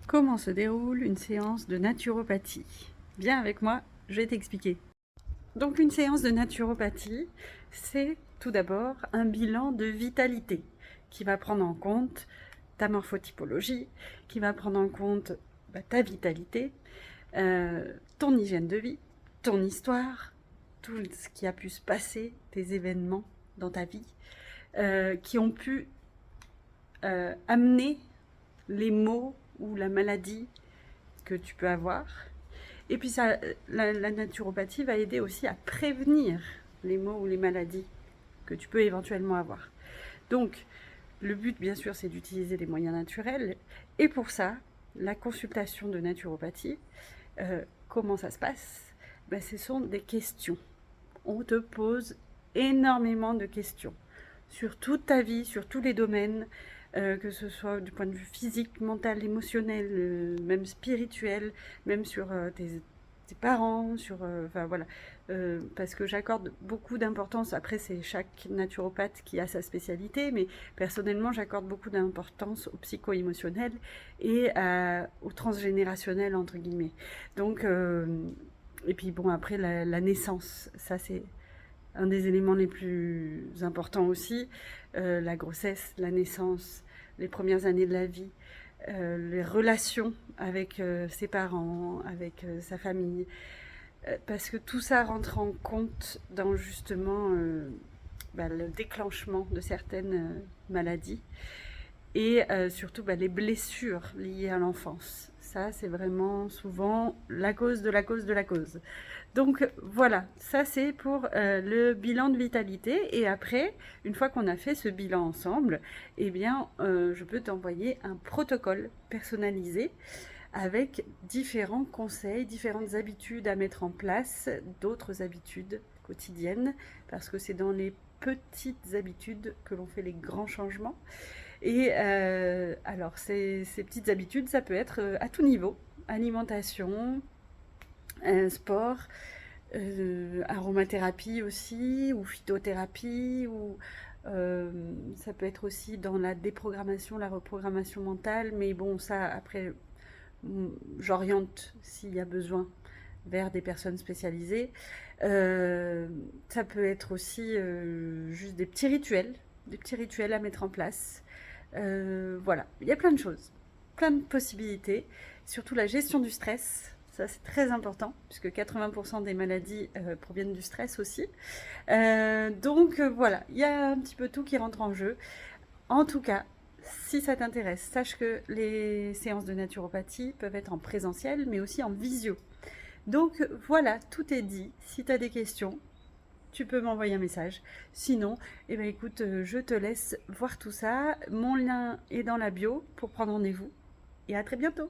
Comment se déroule une séance de naturopathie? Viens avec moi, je vais t'expliquer. Donc une séance de naturopathie, c'est tout d'abord un bilan de vitalité qui va prendre en compte ta morphotypologie, qui va prendre en compte ta vitalité, ton hygiène de vie, ton histoire, tout ce qui a pu se passer, tes événements dans ta vie, qui ont pu amener les maux ou la maladie que tu peux avoir. Et puis ça, la naturopathie va aider aussi à prévenir les maux ou les maladies que tu peux éventuellement avoir. Donc, le but, bien sûr, c'est d'utiliser des moyens naturels. Et pour ça, la consultation de naturopathie, comment ça se passe? Ce sont des questions. On te pose énormément de questions sur toute ta vie, sur tous les domaines, que ce soit du point de vue physique, mental, émotionnel, même spirituel, même sur tes parents, sur, enfin voilà, parce que j'accorde beaucoup d'importance. Après, c'est chaque naturopathe qui a sa spécialité, mais personnellement, j'accorde beaucoup d'importance au psycho-émotionnel et au transgénérationnel entre guillemets. Donc, et puis bon, après la naissance, ça c'est un des éléments les plus importants aussi, la grossesse, la naissance, les premières années de la vie, les relations avec ses parents, avec sa famille, parce que tout ça rentre en compte dans justement le déclenchement de certaines maladies et surtout les blessures liées à l'enfance. Ça, c'est vraiment souvent la cause de la cause de la cause. Donc voilà, ça c'est pour le bilan de vitalité. Et après, une fois qu'on a fait ce bilan ensemble, eh bien, je peux t'envoyer un protocole personnalisé avec différents conseils, différentes habitudes à mettre en place, d'autres habitudes quotidiennes, parce que c'est dans les petites habitudes que l'on fait les grands changements. Et alors, ces petites habitudes, ça peut être à tout niveau, alimentation, sport, aromathérapie aussi, ou phytothérapie, ou ça peut être aussi dans la déprogrammation, la reprogrammation mentale, mais bon, ça, après, j'oriente s'il y a besoin vers des personnes spécialisées. Ça peut être aussi juste des petits rituels à mettre en place. Voilà, il y a plein de choses, plein de possibilités, surtout la gestion du stress. Ça, c'est très important, puisque 80% des maladies proviennent du stress aussi. Donc voilà, il y a un petit peu tout qui rentre en jeu. En tout cas, si ça t'intéresse, sache que les séances de naturopathie peuvent être en présentiel, mais aussi en visio. Donc voilà, tout est dit. Si tu as des questions, tu peux m'envoyer un message. Sinon, écoute, je te laisse voir tout ça. Mon lien est dans la bio pour prendre rendez-vous. Et à très bientôt.